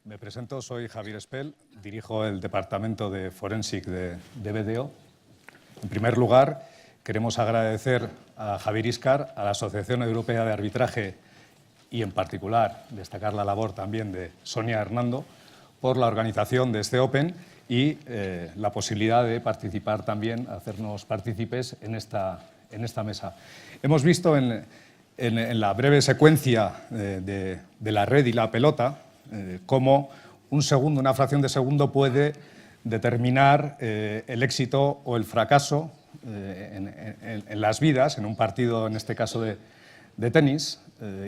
Me presento, soy Javier Espel, dirijo el Departamento de Forensic de BDO. En primer lugar, queremos agradecer a Javier Íscar, a la Asociación Europea de Arbitraje y, en particular, destacar la labor también de Sonia Hernando por la organización de este Open y la posibilidad de participar también, hacernos partícipes en esta mesa. Hemos visto en la breve secuencia de la red y la pelota cómo un segundo, una fracción de segundo puede determinar el éxito o el fracaso en las vidas, en un partido, en este caso de tenis.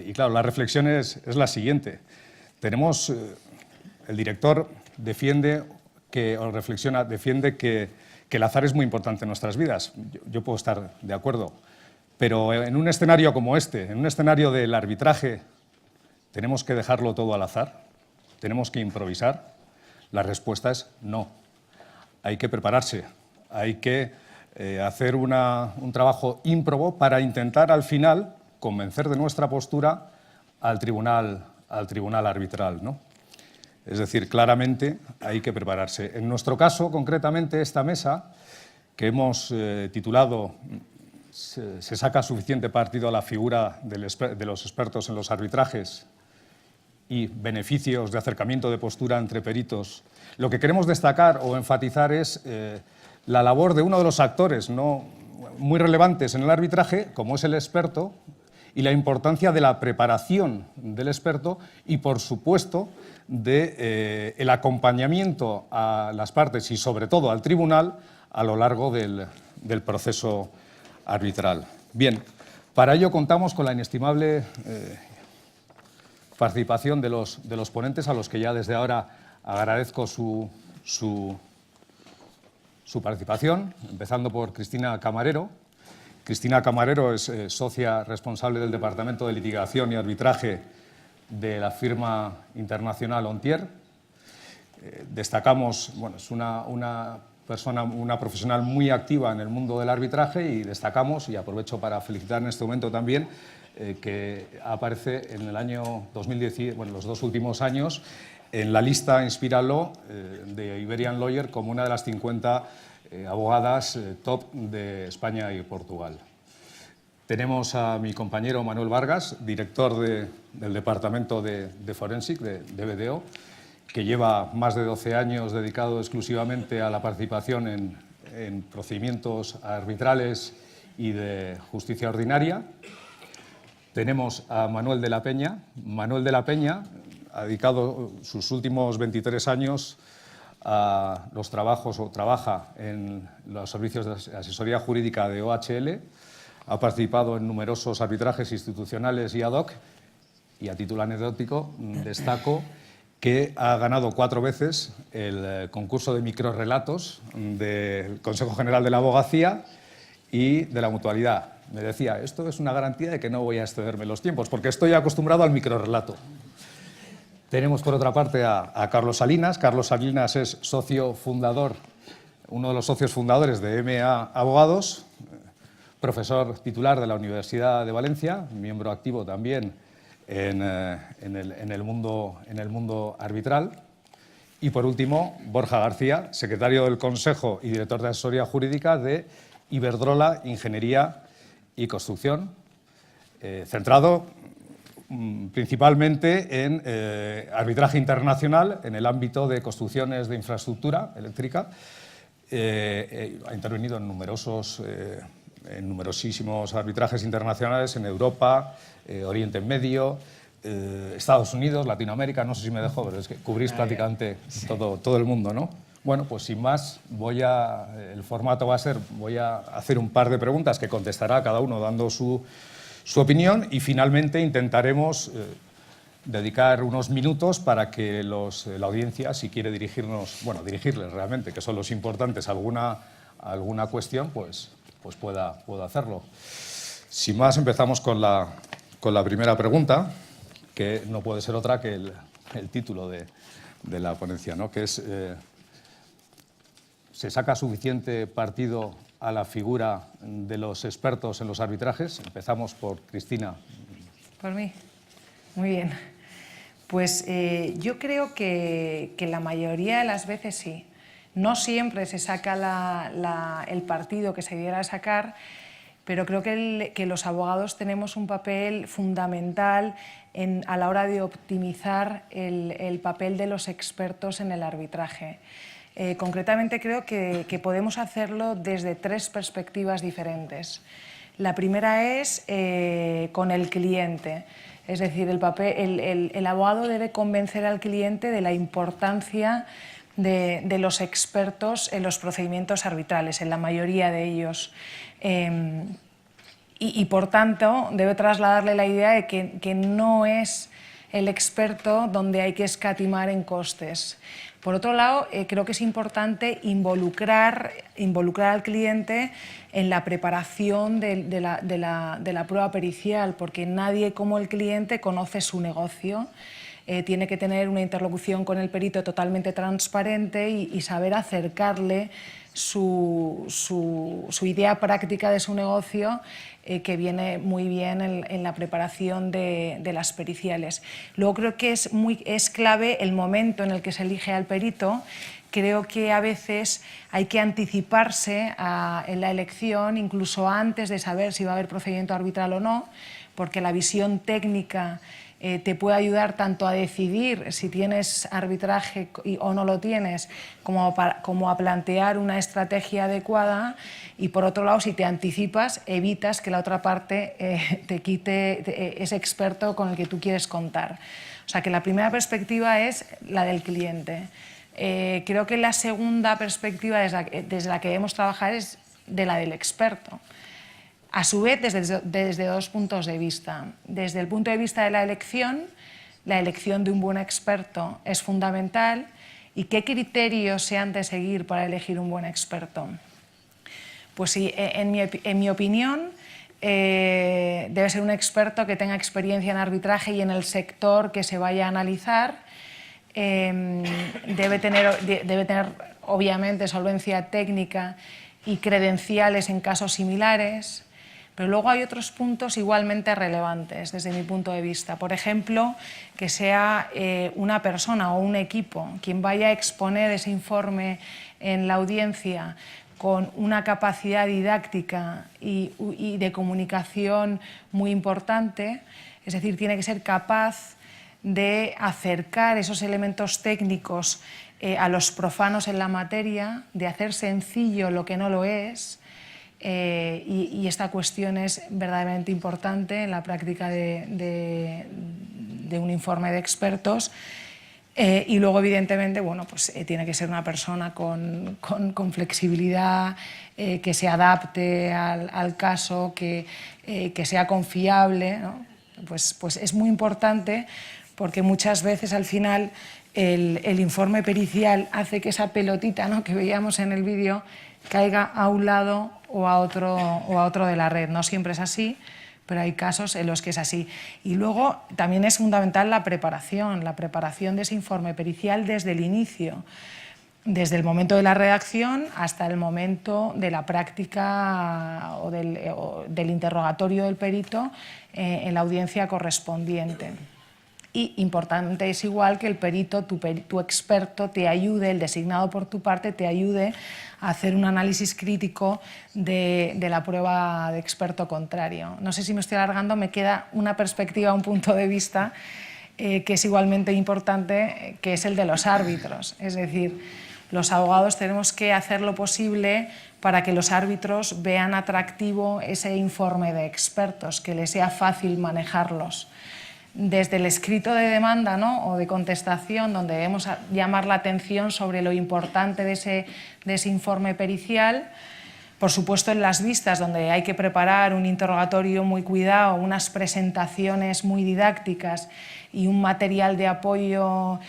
Y claro, la reflexión es la siguiente. El director defiende que el azar es muy importante en nuestras vidas. Yo puedo estar de acuerdo, pero en un escenario como este, en un escenario del arbitraje, ¿tenemos que dejarlo todo al azar? ¿Tenemos que improvisar? La respuesta es no. Hay que prepararse, hay que hacer un trabajo ímprobo para intentar al final convencer de nuestra postura al tribunal arbitral, ¿no? Es decir, claramente hay que prepararse. En nuestro caso, concretamente, esta mesa que hemos titulado «Se saca suficiente partido a la figura de los expertos en los arbitrajes y beneficios de acercamiento de postura entre peritos», lo que queremos destacar o enfatizar es la labor de uno de los actores muy relevantes en el arbitraje, como es el experto, y la importancia de la preparación del experto y, por supuesto, el acompañamiento a las partes y, sobre todo, al tribunal a lo largo del proceso arbitral. Bien, para ello contamos con la inestimable participación de los ponentes, a los que ya desde ahora agradezco su participación, empezando por Cristina Camarero. Cristina Camarero es socia responsable del Departamento de Litigación y Arbitraje de la firma internacional Ontier. Destacamos, bueno, es una profesional muy activa en el mundo del arbitraje y destacamos, y aprovecho para felicitar en este momento también, que aparece en el año 2010, bueno, los dos últimos años, en la lista Inspira Law de Iberian Lawyer como una de las 50 abogadas top de España y Portugal. Tenemos a mi compañero Manuel Vargas, director del Departamento de Forensic de BDO, que lleva más de 12 años dedicado exclusivamente a la participación en procedimientos arbitrales y de justicia ordinaria. Tenemos a Manuel de la Peña. Manuel de la Peña ha dedicado sus últimos 23 años a los trabajos o trabaja en los servicios de asesoría jurídica de OHL, ha participado en numerosos arbitrajes institucionales y ad hoc, y a título anecdótico destaco que ha ganado 4 veces el concurso de microrrelatos del Consejo General de la Abogacía y de la Mutualidad. Me decía, esto es una garantía de que no voy a excederme los tiempos, porque estoy acostumbrado al microrrelato. Tenemos, por otra parte, a Carlos Salinas. Carlos Salinas es socio fundador, uno de los socios fundadores de MA Abogados, profesor titular de la Universidad de Valencia, miembro activo también en el mundo arbitral. Y, por último, Borja García, secretario del Consejo y director de asesoría jurídica de Iberdrola Ingeniería y Construcción, centrado principalmente en arbitraje internacional en el ámbito de construcciones de infraestructura eléctrica. Ha intervenido en numerosísimos arbitrajes internacionales en Europa, Oriente Medio, Estados Unidos, Latinoamérica. No sé si me dejo, pero es que cubrís prácticamente todo el mundo, ¿no? Bueno, pues sin más, el formato va a ser, voy a hacer un par de preguntas que contestará cada uno dando su opinión, y finalmente intentaremos dedicar unos minutos para que la audiencia, si quiere dirigirles realmente, que son los importantes, alguna cuestión, pues pueda hacerlo. Sin más, empezamos con la primera pregunta, que no puede ser otra que el título de la ponencia, ¿no? Que es ¿se saca suficiente partido a la figura de los expertos en los arbitrajes? Empezamos por Cristina. Por mí. Muy bien. Pues yo creo que la mayoría de las veces sí. No siempre se saca el partido que se debiera sacar, pero creo que los abogados tenemos un papel fundamental a la hora de optimizar el papel de los expertos en el arbitraje. Concretamente creo que podemos hacerlo desde 3 perspectivas diferentes. La primera es con el cliente. Es decir, el abogado debe convencer al cliente de la importancia de los expertos en los procedimientos arbitrales, en la mayoría de ellos. Y por tanto, debe trasladarle la idea de que no es el experto donde hay que escatimar en costes. Por otro lado, creo que es importante involucrar al cliente en la preparación de la prueba pericial, porque nadie como el cliente conoce su negocio. Tiene que tener una interlocución con el perito totalmente transparente y saber acercarle su idea práctica de su negocio, que viene muy bien en la preparación de las periciales. Luego creo que es clave el momento en el que se elige al perito. Creo que a veces hay que anticiparse en la elección, incluso antes de saber si va a haber procedimiento arbitral o no, porque la visión técnica te puede ayudar tanto a decidir si tienes arbitraje o no lo tienes, como a plantear una estrategia adecuada, y por otro lado, si te anticipas, evitas que la otra parte te quite ese experto con el que tú quieres contar. O sea que la primera perspectiva es la del cliente. Creo que la segunda perspectiva desde la que debemos trabajar es de la del experto. A su vez, desde 2 puntos de vista. Desde el punto de vista de la elección de un buen experto es fundamental. ¿Y qué criterios se han de seguir para elegir un buen experto? Pues sí, en mi opinión, debe ser un experto que tenga experiencia en arbitraje y en el sector que se vaya a analizar. Debe tener, obviamente, solvencia técnica y credenciales en casos similares. Pero luego hay otros puntos igualmente relevantes desde mi punto de vista. Por ejemplo, que sea una persona o un equipo quien vaya a exponer ese informe en la audiencia con una capacidad didáctica y de comunicación muy importante. Es decir, tiene que ser capaz de acercar esos elementos técnicos a los profanos en la materia, de hacer sencillo lo que no lo es. Y esta cuestión es verdaderamente importante en la práctica de un informe de expertos. Y luego, evidentemente, bueno, pues, tiene que ser una persona con flexibilidad, que se adapte al caso, que sea confiable, ¿no? Pues es muy importante, porque muchas veces al final el informe pericial hace que esa pelotita, ¿no?, que veíamos en el vídeo caiga a un lado o a otro de la red. No siempre es así, pero hay casos en los que es así. Y luego también es fundamental la preparación de ese informe pericial desde el inicio, desde el momento de la redacción hasta el momento de la práctica o del interrogatorio del perito en la audiencia correspondiente. Y importante es igual que el perito, tu experto, te ayude, el designado por tu parte, te ayude a hacer un análisis crítico de la prueba de experto contrario. No sé si me estoy alargando, me queda una perspectiva, un punto de vista que es igualmente importante, que es el de los árbitros. Es decir, los abogados tenemos que hacer lo posible para que los árbitros vean atractivo ese informe de expertos, que les sea fácil manejarlos. Desde el escrito de demanda, ¿no?, o de contestación, donde debemos llamar la atención sobre lo importante de ese informe pericial. Por supuesto, en las vistas, donde hay que preparar un interrogatorio muy cuidado, unas presentaciones muy didácticas y un material de apoyo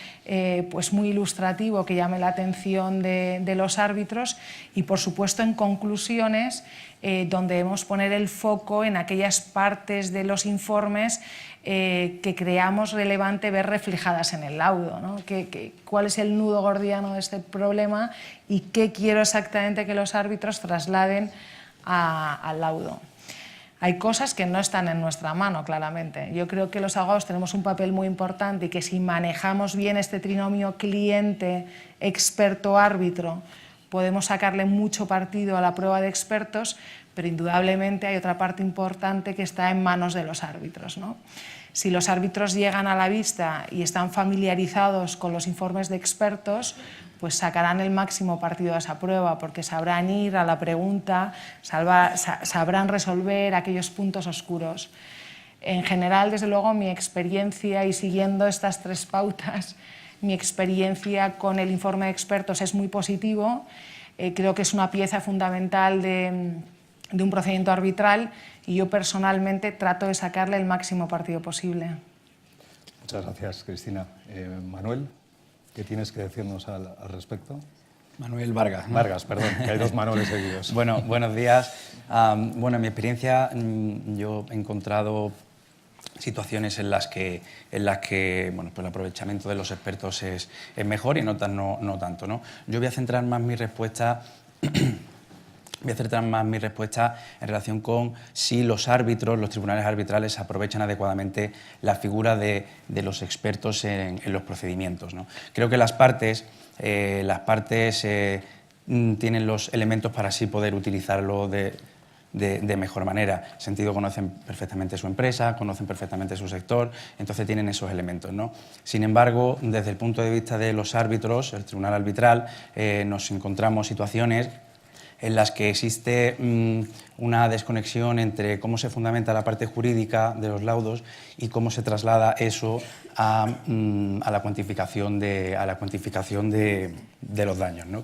pues muy ilustrativo que llame la atención de los árbitros. Y, por supuesto, en conclusiones, donde debemos poner el foco en aquellas partes de los informes que creamos relevante ver reflejadas en el laudo, ¿no? ¿Cuál es el nudo gordiano de este problema y qué quiero exactamente que los árbitros trasladen al laudo? Hay cosas que no están en nuestra mano, claramente. Yo creo que los abogados tenemos un papel muy importante y que si manejamos bien este trinomio cliente, experto, árbitro, podemos sacarle mucho partido a la prueba de expertos, pero indudablemente hay otra parte importante que está en manos de los árbitros, ¿no? Si los árbitros llegan a la vista y están familiarizados con los informes de expertos, pues sacarán el máximo partido de esa prueba, porque sabrán ir a la pregunta, sabrán resolver aquellos puntos oscuros. En general, desde luego, mi experiencia, y siguiendo estas 3 pautas, mi experiencia con el informe de expertos es muy positivo. Creo que es una pieza fundamental de un procedimiento arbitral y yo personalmente trato de sacarle el máximo partido posible. Muchas gracias, Cristina. Manuel, ¿qué tienes que decirnos al respecto? Manuel Vargas, ¿no? Vargas, perdón, que hay 2 Manueles seguidos. Bueno, buenos días. Bueno, en mi experiencia yo he encontrado situaciones en las que bueno, pues el aprovechamiento de los expertos es mejor y en otras no tanto, ¿no? Yo voy a centrar más mi respuesta en relación con si los árbitros, los tribunales arbitrales aprovechan adecuadamente la figura de los expertos en los procedimientos, ¿no? Creo que las partes tienen los elementos para así poder utilizarlo de mejor manera. En sentido, conocen perfectamente su empresa, conocen perfectamente su sector, entonces tienen esos elementos, ¿no? Sin embargo, desde el punto de vista de los árbitros, el tribunal arbitral, nos encontramos situaciones en las que existe una desconexión entre cómo se fundamenta la parte jurídica de los laudos y cómo se traslada eso a la cuantificación de los daños, ¿no?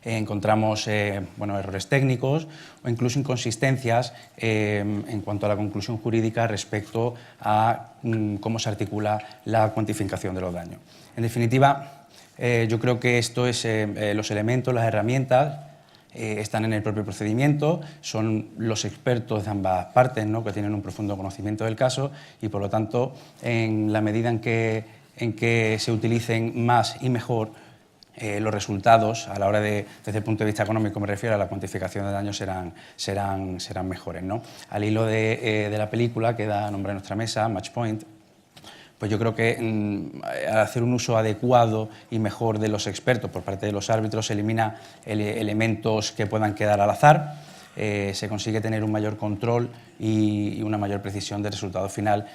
Encontramos bueno, errores técnicos o incluso inconsistencias en cuanto a la conclusión jurídica respecto a cómo se articula la cuantificación de los daños. En definitiva, yo creo que esto es los elementos, las herramientas están en el propio procedimiento, son los expertos de ambas partes, ¿no?, que tienen un profundo conocimiento del caso y, por lo tanto, en la medida en que se utilicen más y mejor los resultados a la hora de, desde el punto de vista económico, me refiero a la cuantificación de daños, serán mejores, ¿no? Al hilo de la película que da nombre a nuestra mesa, Match Point, pues yo creo que al hacer un uso adecuado y mejor de los expertos por parte de los árbitros se elimina elementos que puedan quedar al azar, se consigue tener un mayor control y una mayor precisión del resultado final,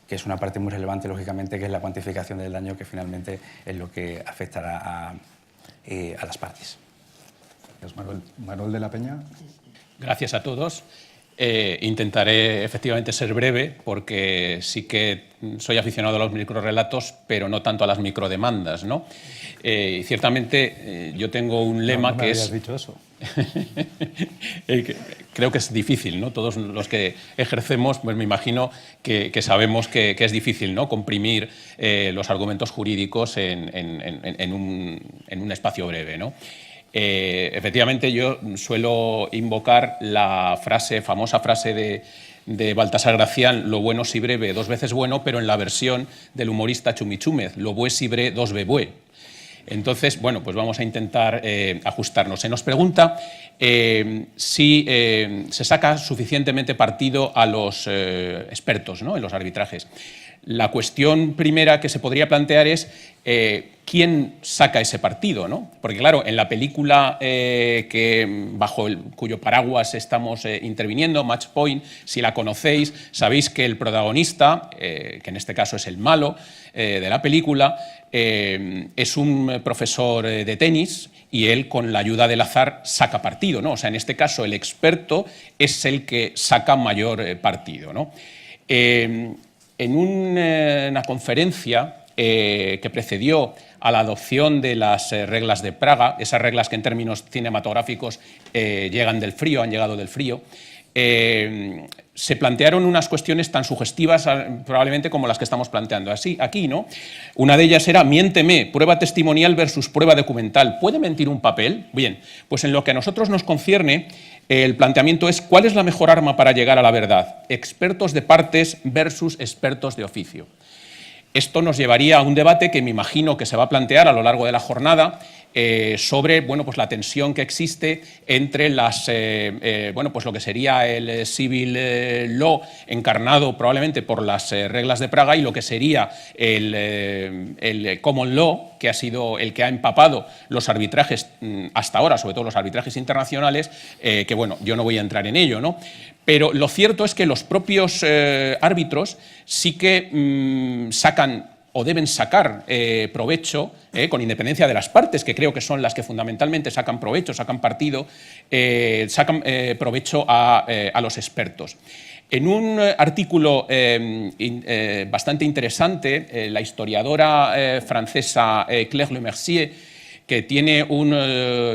que es una parte muy relevante, lógicamente, que es la cuantificación del daño, que finalmente es lo que afectará a las partes. Gracias, Manuel. Manuel de la Peña. Gracias a todos. Intentaré efectivamente ser breve porque sí que soy aficionado a los microrelatos, pero no tanto a las microdemandas, ¿no? Ciertamente yo tengo un lema no me que habías es... dicho eso. Creo que es difícil, ¿no? Todos los que ejercemos, pues me imagino que sabemos que es difícil, ¿no?, comprimir los argumentos jurídicos en un espacio breve, ¿no? Efectivamente, yo suelo invocar la famosa frase de Baltasar Gracián: lo bueno si breve, 2 veces bueno, pero en la versión del humorista Chumi Chúmez, lo bue si bre, 2 ve bue. Entonces, bueno, pues vamos a intentar ajustarnos. Se nos pregunta si se saca suficientemente partido a los expertos, ¿no?, en los arbitrajes. La cuestión primera que se podría plantear es quién saca ese partido, ¿no? Porque, claro, en la película cuyo paraguas estamos interviniendo, Match Point, si la conocéis, sabéis que el protagonista, que en este caso es el malo de la película, es un profesor de tenis y él, con la ayuda del azar, saca partido, ¿no? O sea, en este caso el experto es el que saca mayor partido, ¿no? En una conferencia que precedió a la adopción de las reglas de Praga, esas reglas que en términos cinematográficos han llegado del frío, se plantearon unas cuestiones tan sugestivas probablemente como las que estamos planteando aquí, ¿no? Una de ellas era: miénteme, prueba testimonial versus prueba documental. ¿Puede mentir un papel? Bien, pues en lo que a nosotros nos concierne, el planteamiento es: ¿cuál es la mejor arma para llegar a la verdad? Expertos de partes versus expertos de oficio. Esto nos llevaría a un debate que me imagino que se va a plantear a lo largo de la jornada sobre bueno, pues la tensión que existe entre las, bueno, pues lo que sería el civil law encarnado probablemente por las reglas de Praga y lo que sería el common law, que ha sido el que ha empapado los arbitrajes hasta ahora, sobre todo los arbitrajes internacionales, que bueno, yo no voy a entrar en ello, ¿no? Pero lo cierto es que los propios árbitros sí que sacan o deben sacar provecho, con independencia de las partes, que creo que son las que fundamentalmente sacan provecho, sacan partido, sacan provecho a los expertos. En un artículo bastante interesante, la historiadora francesa Claire Lemercier, que tiene un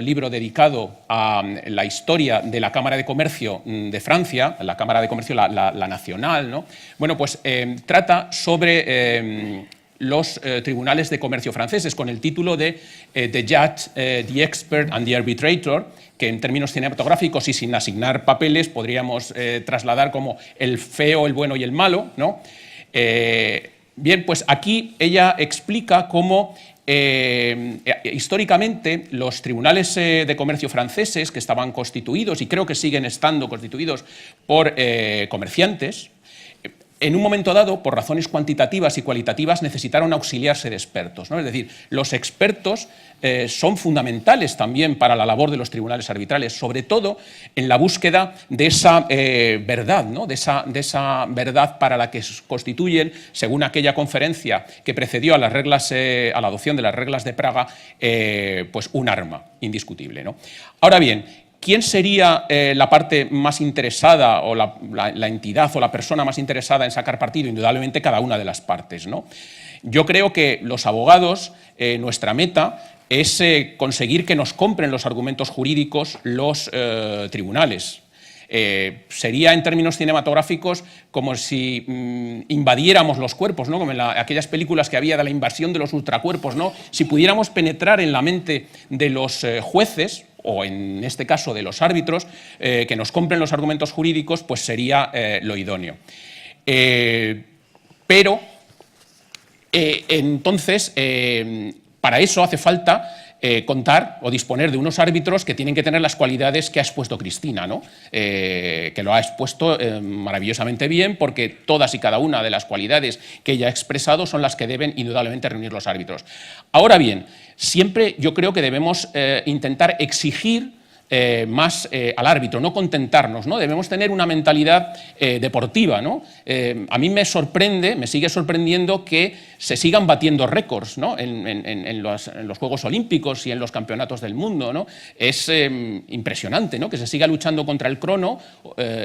libro dedicado a la historia de la Cámara de Comercio de Francia, la Cámara de Comercio, la nacional, ¿no? Bueno, pues trata sobre los tribunales de comercio franceses, con el título de The Judge, the Expert and the Arbitrator, que en términos cinematográficos y sin asignar papeles podríamos trasladar como el feo, el bueno y el malo, ¿no? Bien, pues aquí ella explica cómo históricamente los tribunales de comercio franceses, que estaban constituidos y creo que siguen estando constituidos por comerciantes, en un momento dado, por razones cuantitativas y cualitativas, necesitaron auxiliarse de expertos, ¿no? Es decir, los expertos son fundamentales también para la labor de los tribunales arbitrales, sobre todo en la búsqueda de esa verdad, ¿no? de esa verdad para la que constituyen, según aquella conferencia que precedió a las reglas, a la adopción de las reglas de Praga, pues un arma indiscutible, ¿no? Ahora bien, ¿quién sería la parte más interesada o la entidad o la persona más interesada en sacar partido? Indudablemente cada una de las partes, ¿no? Yo creo que los abogados, nuestra meta es conseguir que nos compren los argumentos jurídicos los tribunales. Sería en términos cinematográficos como si invadiéramos los cuerpos, ¿no? Como en aquellas películas que había de la invasión de los ultracuerpos, ¿no? Si pudiéramos penetrar en la mente de los jueces, o en este caso de los árbitros, que nos compren los argumentos jurídicos, pues sería lo idóneo. Pero, entonces, para eso hace falta contar o disponer de unos árbitros que tienen que tener las cualidades que ha expuesto Cristina, ¿no? Que lo ha expuesto maravillosamente bien, porque todas y cada una de las cualidades que ella ha expresado son las que deben indudablemente reunir los árbitros. Ahora bien, siempre yo creo que debemos intentar exigir más al árbitro, no contentarnos, ¿no? Debemos tener una mentalidad deportiva, ¿no? A mí me sorprende, me sigue sorprendiendo que se sigan batiendo récords, ¿no? en los Juegos Olímpicos y en los campeonatos del mundo, ¿no? Es impresionante, ¿no? Que se siga luchando contra el crono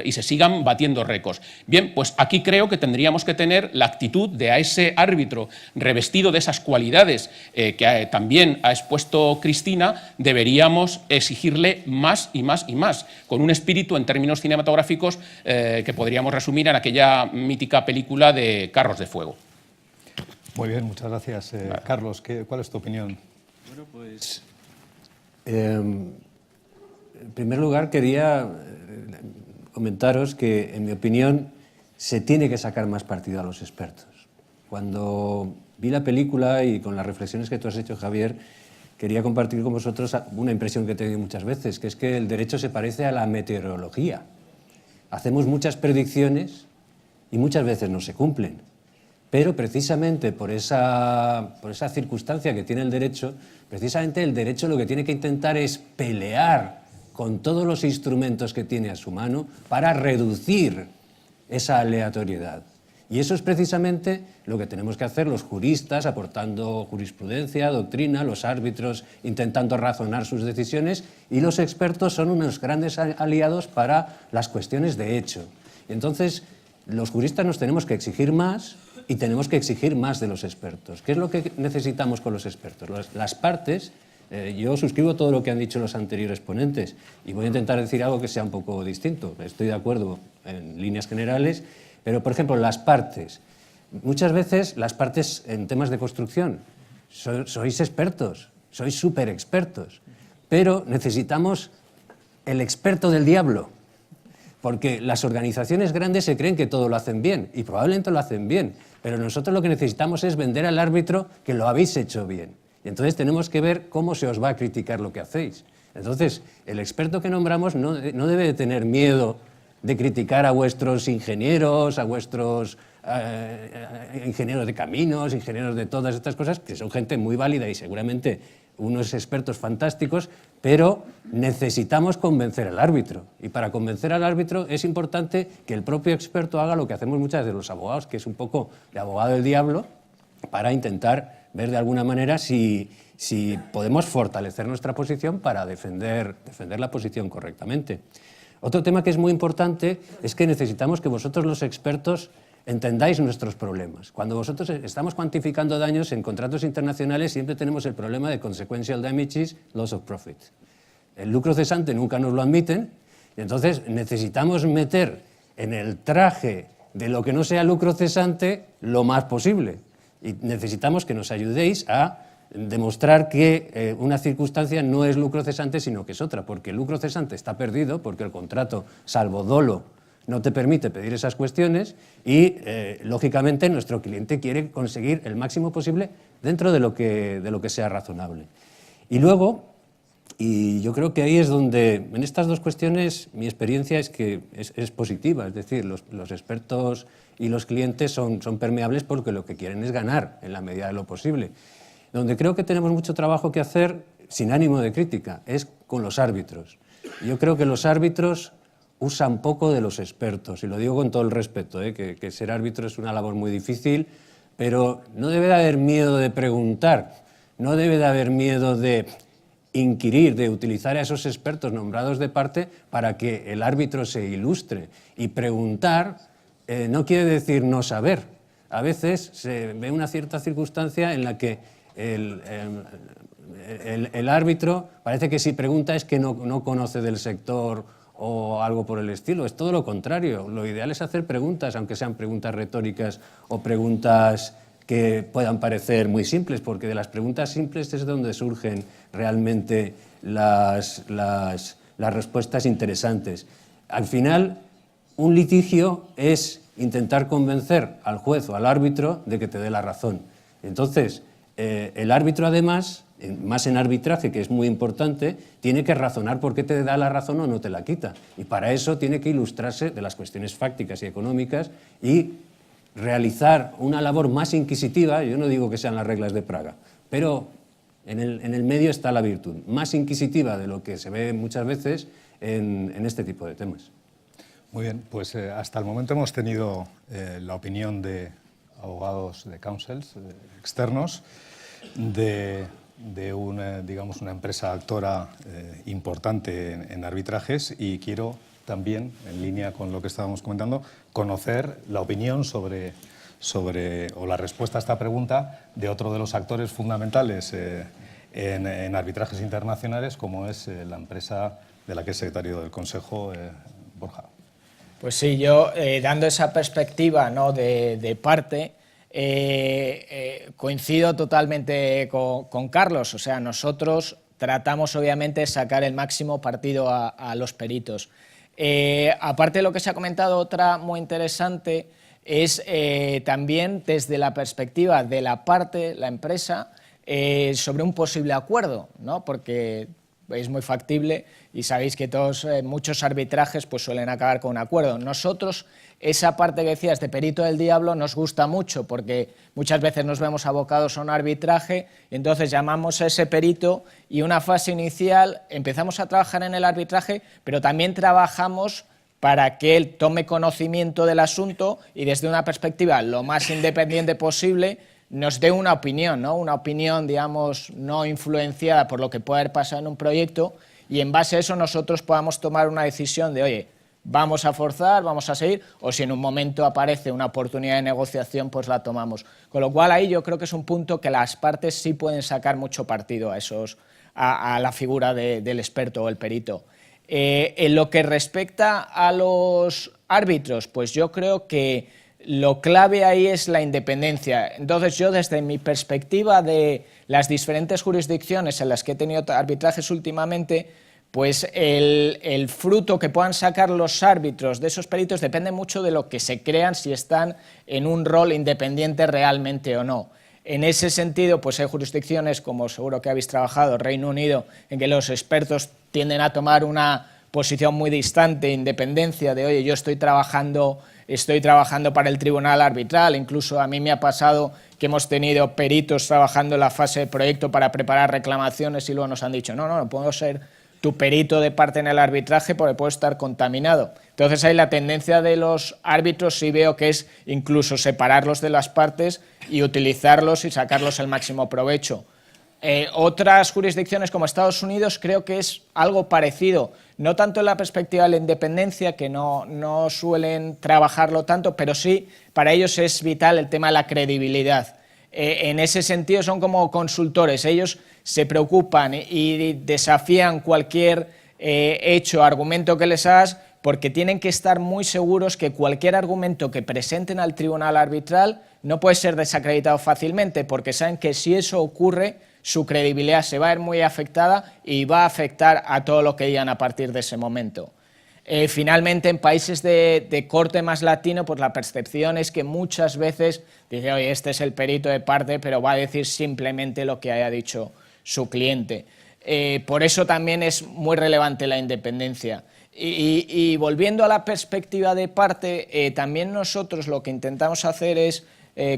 y se sigan batiendo récords. Bien, pues aquí creo que tendríamos que tener la actitud de a ese árbitro revestido de esas cualidades que también ha expuesto Cristina, deberíamos exigirle más y más y más, con un espíritu en términos cinematográficos que podríamos resumir en aquella mítica película de Carros de Fuego. Muy bien, muchas gracias. Carlos, ¿cuál es tu opinión? Bueno, pues en primer lugar quería comentaros que, en mi opinión, se tiene que sacar más partido a los expertos. Cuando vi la película y con las reflexiones que tú has hecho, Javier, quería compartir con vosotros una impresión que he tenido muchas veces, que es que el derecho se parece a la meteorología. Hacemos muchas predicciones y muchas veces no se cumplen. Pero precisamente por esa circunstancia que tiene el derecho, precisamente el derecho lo que tiene que intentar es pelear con todos los instrumentos que tiene a su mano para reducir esa aleatoriedad. Y eso es precisamente lo que tenemos que hacer los juristas, aportando jurisprudencia, doctrina, los árbitros intentando razonar sus decisiones, y los expertos son unos grandes aliados para las cuestiones de hecho. Y entonces, los juristas nos tenemos que exigir más y tenemos que exigir más de los expertos. ¿Qué es lo que necesitamos con los expertos? Las partes, yo suscribo todo lo que han dicho los anteriores ponentes y voy a intentar decir algo que sea un poco distinto. Estoy de acuerdo en líneas generales, pero, por ejemplo, las partes. Muchas veces las partes en temas de construcción sois expertos, sois súper expertos, pero necesitamos el experto del diablo, porque las organizaciones grandes se creen que todo lo hacen bien, y probablemente lo hacen bien, pero nosotros lo que necesitamos es vender al árbitro que lo habéis hecho bien. Y entonces tenemos que ver cómo se os va a criticar lo que hacéis. Entonces, el experto que nombramos no debe de tener miedo de criticar a vuestros ingenieros, a vuestros ingenieros de caminos, ingenieros de todas estas cosas, que son gente muy válida y seguramente unos expertos fantásticos, pero necesitamos convencer al árbitro. Y para convencer al árbitro es importante que el propio experto haga lo que hacemos muchas veces los abogados, que es un poco de abogado del diablo, para intentar ver de alguna manera si podemos fortalecer nuestra posición para defender la posición correctamente. Otro tema que es muy importante es que necesitamos que vosotros los expertos entendáis nuestros problemas. Cuando vosotros estamos cuantificando daños en contratos internacionales siempre tenemos el problema de consequential damages, loss of profit. El lucro cesante nunca nos lo admiten y entonces necesitamos meter en el traje de lo que no sea lucro cesante lo más posible. Y necesitamos que nos ayudéis a demostrar que una circunstancia no es lucro cesante, sino que es otra, porque el lucro cesante está perdido, porque el contrato, salvo dolo, no te permite pedir esas cuestiones y, lógicamente, nuestro cliente quiere conseguir el máximo posible dentro de lo que sea razonable. Y luego, y yo creo que ahí es donde, en estas dos cuestiones, mi experiencia es que es positiva, es decir, los expertos y los clientes son permeables porque lo que quieren es ganar en la medida de lo posible. Donde creo que tenemos mucho trabajo que hacer, sin ánimo de crítica, es con los árbitros. Yo creo que los árbitros usan poco de los expertos, y lo digo con todo el respeto, que ser árbitro es una labor muy difícil, pero no debe de haber miedo de preguntar, no debe de haber miedo de inquirir, de utilizar a esos expertos nombrados de parte para que el árbitro se ilustre. Y preguntar no quiere decir no saber. A veces se ve una cierta circunstancia en la que el árbitro parece que si pregunta es que no conoce del sector o algo por el estilo. Es todo lo contrario. Lo ideal es hacer preguntas, aunque sean preguntas retóricas o preguntas que puedan parecer muy simples, porque de las preguntas simples es donde surgen realmente las respuestas interesantes. Al final, un litigio es intentar convencer al juez o al árbitro de que te dé la razón. Entonces, el árbitro, además, más en arbitraje, que es muy importante, tiene que razonar por qué te da la razón o no te la quita. Y para eso tiene que ilustrarse de las cuestiones fácticas y económicas y realizar una labor más inquisitiva. Yo no digo que sean las reglas de Praga, pero en el medio está la virtud, más inquisitiva de lo que se ve muchas veces en este tipo de temas. Muy bien, pues hasta el momento hemos tenido la opinión de abogados de counsels externos, de digamos, una empresa actora importante en arbitrajes, y quiero también, en línea con lo que estábamos comentando, conocer la opinión sobre o la respuesta a esta pregunta de otro de los actores fundamentales en arbitrajes internacionales, como es la empresa de la que es secretario del Consejo, Borja. Pues sí, yo dando esa perspectiva, ¿no?, de parte, coincido totalmente con Carlos. O sea, nosotros tratamos obviamente de sacar el máximo partido a los peritos. Aparte de lo que se ha comentado, otra muy interesante es también desde la perspectiva de la parte, la empresa, sobre un posible acuerdo, ¿no? Porque es muy factible y sabéis que muchos arbitrajes pues suelen acabar con un acuerdo. Nosotros, esa parte que decías de perito del diablo nos gusta mucho, porque muchas veces nos vemos abocados a un arbitraje y entonces llamamos a ese perito y una fase inicial empezamos a trabajar en el arbitraje, pero también trabajamos para que él tome conocimiento del asunto y desde una perspectiva lo más independiente posible nos dé una opinión, ¿no? Una opinión, digamos, no influenciada por lo que pueda haber pasado en un proyecto, y en base a eso nosotros podamos tomar una decisión de, oye, vamos a forzar, vamos a seguir, o si en un momento aparece una oportunidad de negociación, pues la tomamos. Con lo cual ahí yo creo que es un punto que las partes sí pueden sacar mucho partido a la figura del experto o el perito. En lo que respecta a los árbitros, pues yo creo que lo clave ahí es la independencia. Entonces yo, desde mi perspectiva de las diferentes jurisdicciones en las que he tenido arbitrajes últimamente, pues el fruto que puedan sacar los árbitros de esos peritos depende mucho de lo que se crean, si están en un rol independiente realmente o no. En ese sentido, pues hay jurisdicciones, como seguro que habéis trabajado, Reino Unido, en que los expertos tienden a tomar una posición muy distante, independencia de, oye, yo estoy trabajando para el tribunal arbitral. Incluso a mí me ha pasado que hemos tenido peritos trabajando en la fase de proyecto para preparar reclamaciones y luego nos han dicho, no puedo ser tu perito de parte en el arbitraje porque puedo estar contaminado. Entonces ahí la tendencia de los árbitros sí veo que es incluso separarlos de las partes y utilizarlos y sacarlos el máximo provecho. Otras jurisdicciones como Estados Unidos creo que es algo parecido, no tanto en la perspectiva de la independencia, que no suelen trabajarlo tanto, pero sí para ellos es vital el tema de la credibilidad. En ese sentido son como consultores, ellos se preocupan y desafían cualquier hecho, argumento que les hagas, porque tienen que estar muy seguros que cualquier argumento que presenten al tribunal arbitral no puede ser desacreditado fácilmente, porque saben que si eso ocurre, su credibilidad se va a ver muy afectada y va a afectar a todo lo que digan a partir de ese momento. Finalmente, en países de corte más latino, pues la percepción es que muchas veces dice, oye, este es el perito de parte, pero va a decir simplemente lo que haya dicho su cliente. Por eso también es muy relevante la independencia. Y volviendo a la perspectiva de parte, también nosotros lo que intentamos hacer es,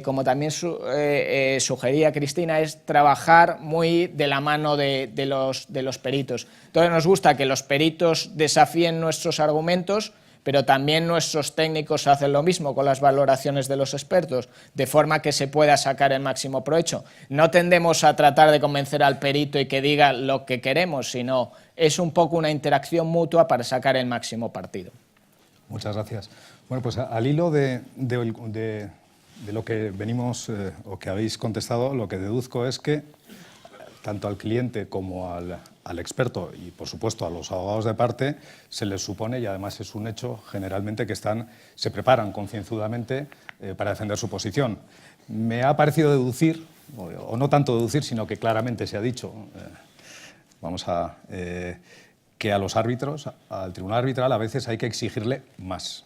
como también sugería Cristina, es trabajar muy de la mano de los peritos. Entonces nos gusta que los peritos desafíen nuestros argumentos, pero también nuestros técnicos hacen lo mismo con las valoraciones de los expertos, de forma que se pueda sacar el máximo provecho. No tendemos a tratar de convencer al perito y que diga lo que queremos, sino es un poco una interacción mutua para sacar el máximo partido. Muchas gracias. Bueno, pues al hilo de lo que venimos o que habéis contestado, lo que deduzco es que tanto al cliente como al experto y, por supuesto, a los abogados de parte se les supone, y además es un hecho generalmente, que se preparan concienzudamente para defender su posición. Me ha parecido deducir, o no tanto deducir, sino que claramente se ha dicho, que a los árbitros, al tribunal arbitral, a veces hay que exigirle más.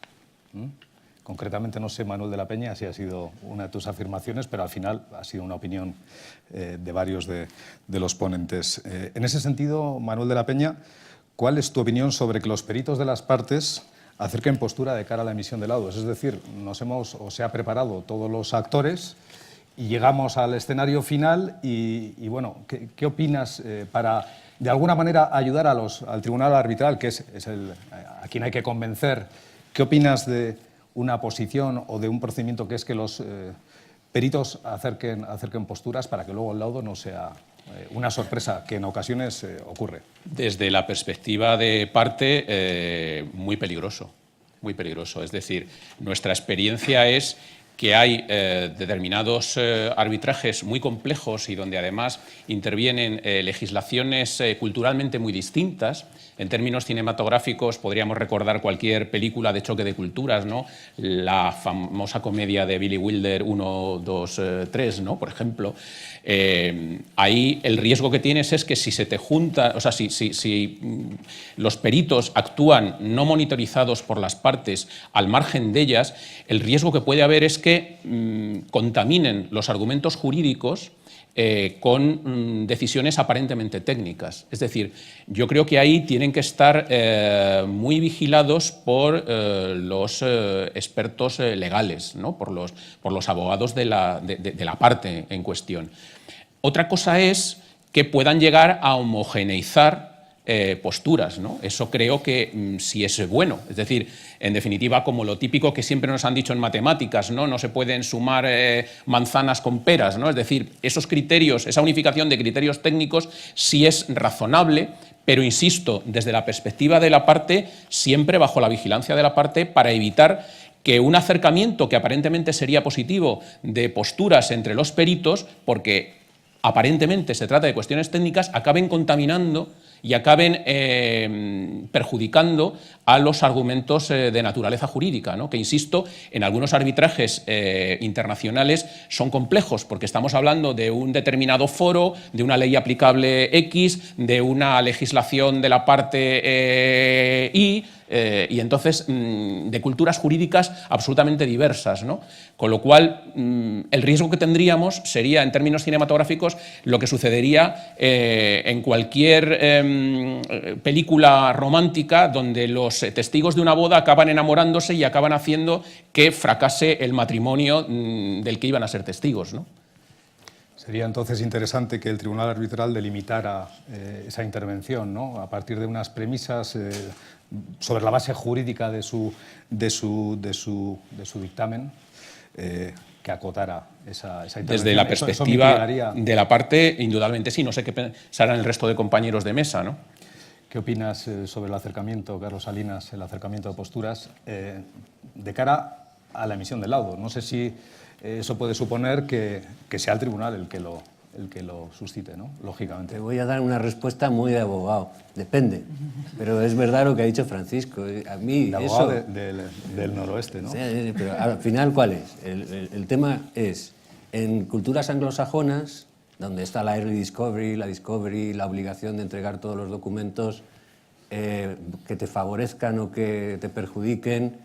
Concretamente, no sé, Manuel de la Peña, si ha sido una de tus afirmaciones, pero al final ha sido una opinión de varios de los ponentes. En ese sentido, Manuel de la Peña, ¿cuál es tu opinión sobre que los peritos de las partes acerquen postura de cara a la emisión de laudos? Es decir, se ha preparado todos los actores y llegamos al escenario final y bueno, ¿qué opinas para, de alguna manera, ayudar al tribunal arbitral, que es a quien hay que convencer? ¿Qué opinas de una posición o de un procedimiento que es que los peritos acerquen posturas para que luego el laudo no sea una sorpresa, que en ocasiones ocurre? Desde la perspectiva de parte, muy peligroso, muy peligroso. Es decir, nuestra experiencia es que hay determinados arbitrajes muy complejos y donde además intervienen legislaciones culturalmente muy distintas. En términos cinematográficos podríamos recordar cualquier película de choque de culturas, ¿no? La famosa comedia de Billy Wilder 1, 2, 3, ¿no? Por ejemplo. Ahí el riesgo que tienes es que si se te junta, o sea, si los peritos actúan no monitorizados por las partes al margen de ellas, el riesgo que puede haber es que contaminen los argumentos jurídicos con decisiones aparentemente técnicas. Es decir, yo creo que ahí tienen que estar muy vigilados por los expertos legales, ¿no? por los abogados de la parte en cuestión. Otra cosa es que puedan llegar a homogeneizar posturas, ¿no? Eso creo que sí es bueno. Es decir, en definitiva, como lo típico que siempre nos han dicho en matemáticas, no se pueden sumar manzanas con peras, ¿no? Es decir, esos criterios, esa unificación de criterios técnicos sí es razonable, pero insisto, desde la perspectiva de la parte, siempre bajo la vigilancia de la parte, para evitar que un acercamiento que aparentemente sería positivo de posturas entre los peritos, porque aparentemente se trata de cuestiones técnicas, acaben contaminando y acaben perjudicando a los argumentos de naturaleza jurídica, ¿no? Que, insisto, en algunos arbitrajes internacionales son complejos, porque estamos hablando de un determinado foro, de una ley aplicable X, de una legislación de la parte Y, y entonces de culturas jurídicas absolutamente diversas, ¿no? Con lo cual, el riesgo que tendríamos sería, en términos cinematográficos, lo que sucedería en cualquier película romántica donde los testigos de una boda acaban enamorándose y acaban haciendo que fracase el matrimonio del que iban a ser testigos, ¿no? Sería entonces interesante que el Tribunal Arbitral delimitara esa intervención, ¿no? A partir de unas premisas sobre la base jurídica de su dictamen, que acotara esa intervención. Desde la perspectiva mitigaría... de la parte, indudablemente sí, no sé qué pensarán el resto de compañeros de mesa, ¿no? ¿Qué opinas sobre el acercamiento, Carlos Salinas, el acercamiento de posturas de cara a la emisión del laudo? No sé si eso puede suponer que sea el tribunal el que lo suscite, ¿no? Lógicamente. Te voy a dar una respuesta muy de abogado. Depende. Pero es verdad lo que ha dicho Francisco. A mí De abogado eso... del noroeste, ¿no? Sí, pero al final, ¿cuál es? El tema es, en culturas anglosajonas, donde está la early discovery, la obligación de entregar todos los documentos que te favorezcan o que te perjudiquen,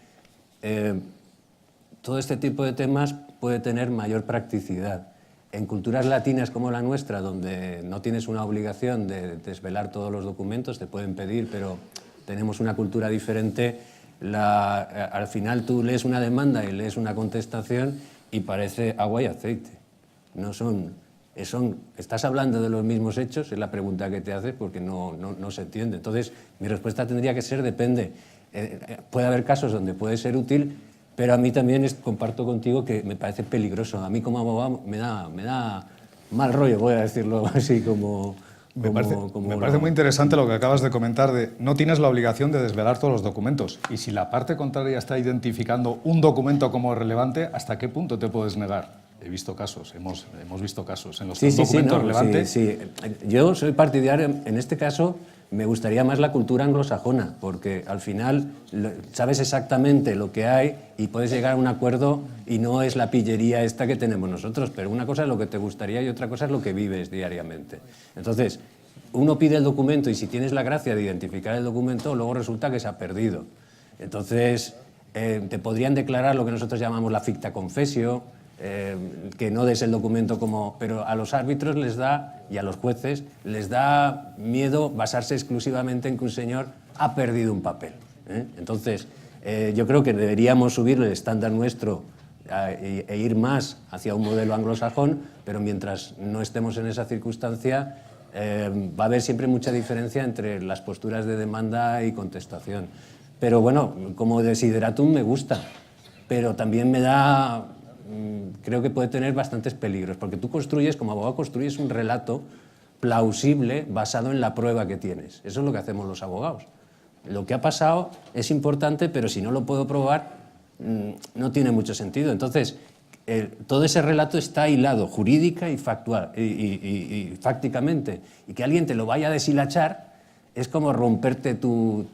todo este tipo de temas puede tener mayor practicidad. En culturas latinas como la nuestra, donde no tienes una obligación de desvelar todos los documentos, te pueden pedir, pero tenemos una cultura diferente, al final tú lees una demanda y lees una contestación y parece agua y aceite. No ¿estás hablando de los mismos hechos? Es la pregunta que te haces porque no se entiende. Entonces, mi respuesta tendría que ser depende. Puede haber casos donde puede ser útil, pero a mí también comparto contigo que me parece peligroso. A mí como abogado me da mal rollo, voy a decirlo así como... Me parece muy interesante lo que acabas de comentar de no tienes la obligación de desvelar todos los documentos y si la parte contraria está identificando un documento como relevante, ¿hasta qué punto te puedes negar? He visto casos, hemos visto casos en los que un documento relevante... Sí. Yo soy partidario, en este caso me gustaría más la cultura anglosajona, porque al final sabes exactamente lo que hay y puedes llegar a un acuerdo y no es la pillería esta que tenemos nosotros, pero una cosa es lo que te gustaría y otra cosa es lo que vives diariamente. Entonces, uno pide el documento y si tienes la gracia de identificar el documento, luego resulta que se ha perdido. Entonces, te podrían declarar lo que nosotros llamamos la ficta confessio, que no des el documento como... Pero a los árbitros les da, y a los jueces, les da miedo basarse exclusivamente en que un señor ha perdido un papel. Entonces, yo creo que deberíamos subir el estándar nuestro e ir más hacia un modelo anglosajón, pero mientras no estemos en esa circunstancia, va a haber siempre mucha diferencia entre las posturas de demanda y contestación. Pero bueno, como desideratum me gusta, pero también me da... creo que puede tener bastantes peligros, porque tú construyes, como abogado, construyes un relato plausible basado en la prueba que tienes. Eso es lo que hacemos los abogados. Lo que ha pasado es importante, pero si no lo puedo probar, no tiene mucho sentido. Entonces, todo ese relato está hilado jurídica y factual, y fácticamente, y que alguien te lo vaya a deshilachar es como romperte tu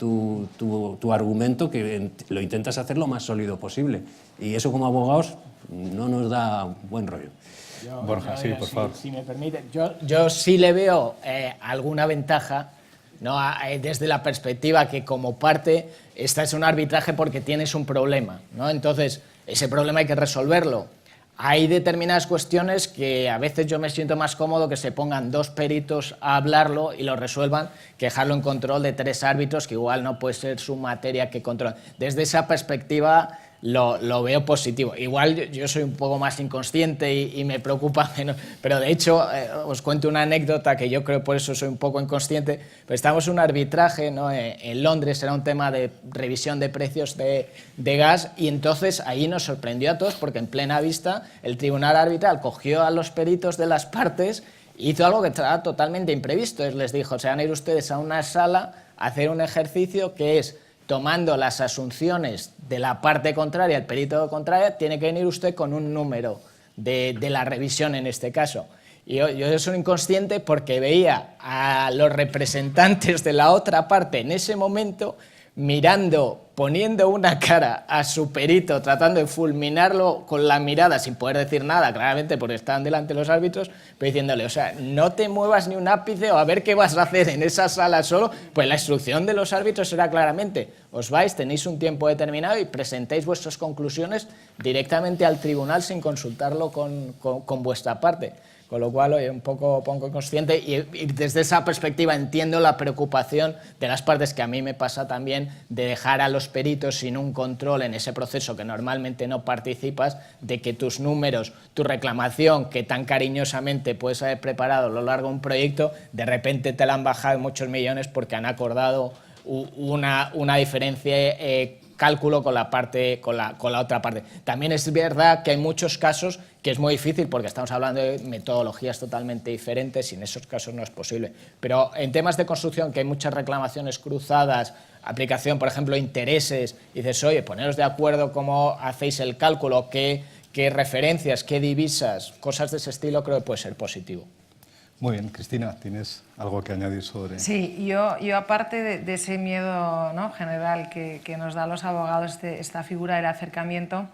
argumento, que lo intentas hacer lo más sólido posible. Y eso como abogados no nos da buen rollo. Borja, sí, por favor. Si me permite, yo sí le veo alguna ventaja, ¿no? Desde la perspectiva que como parte esta es un arbitraje porque tienes un problema, ¿no? Entonces, ese problema hay que resolverlo. Hay determinadas cuestiones que a veces yo me siento más cómodo que se pongan 2 peritos a hablarlo y lo resuelvan que dejarlo en control de 3 árbitros, que igual no puede ser su materia que controlan. Desde esa perspectiva lo veo positivo. Igual yo soy un poco más inconsciente y me preocupa menos, pero de hecho os cuento una anécdota que yo creo por eso soy un poco inconsciente. Pero estábamos en un arbitraje, ¿no? En Londres, era un tema de revisión de precios de gas y entonces ahí nos sorprendió a todos porque en plena vista el tribunal arbitral cogió a los peritos de las partes e hizo algo que estaba totalmente imprevisto. Les dijo, se van a ir ustedes a una sala a hacer un ejercicio que es tomando las asunciones de la parte contraria, el perito contrario, tiene que venir usted con un número de la revisión en este caso. Y yo soy inconsciente porque veía a los representantes de la otra parte en ese momento poniendo una cara a su perito, tratando de fulminarlo con la mirada sin poder decir nada, claramente porque estaban delante los árbitros, pero diciéndole, o sea, no te muevas ni un ápice o a ver qué vas a hacer en esa sala solo. Pues la instrucción de los árbitros era claramente, os vais, tenéis un tiempo determinado y presentáis vuestras conclusiones directamente al tribunal sin consultarlo con vuestra parte. Con lo cual, oye, un poco consciente y desde esa perspectiva entiendo la preocupación de las partes, que a mí me pasa también, de dejar a los peritos sin un control en ese proceso que normalmente no participas, de que tus números, tu reclamación que tan cariñosamente puedes haber preparado a lo largo de un proyecto, de repente te la han bajado muchos millones porque han acordado una diferencia cálculo con la otra parte. También es verdad que hay muchos casos que es muy difícil porque estamos hablando de metodologías totalmente diferentes y en esos casos no es posible. Pero en temas de construcción, que hay muchas reclamaciones cruzadas, aplicación, por ejemplo, intereses, y dices, oye, poneros de acuerdo cómo hacéis el cálculo, qué referencias, qué divisas, cosas de ese estilo, creo que puede ser positivo. Muy bien, Cristina, ¿tienes algo que añadir sobre...? Sí, yo aparte de ese miedo, ¿no?, general que nos da a los abogados esta figura del acercamiento,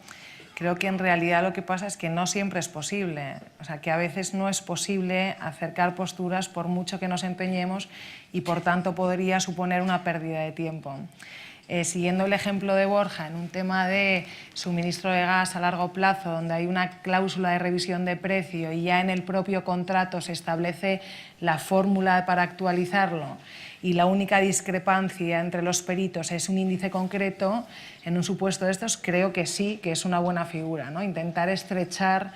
creo que en realidad lo que pasa es que no siempre es posible. O sea, que a veces no es posible acercar posturas por mucho que nos empeñemos y por tanto podría suponer una pérdida de tiempo. Siguiendo el ejemplo de Borja, en un tema de suministro de gas a largo plazo, donde hay una cláusula de revisión de precio y ya en el propio contrato se establece la fórmula para actualizarlo y la única discrepancia entre los peritos es un índice concreto, en un supuesto de estos creo que sí, que es una buena figura, ¿no? Intentar estrechar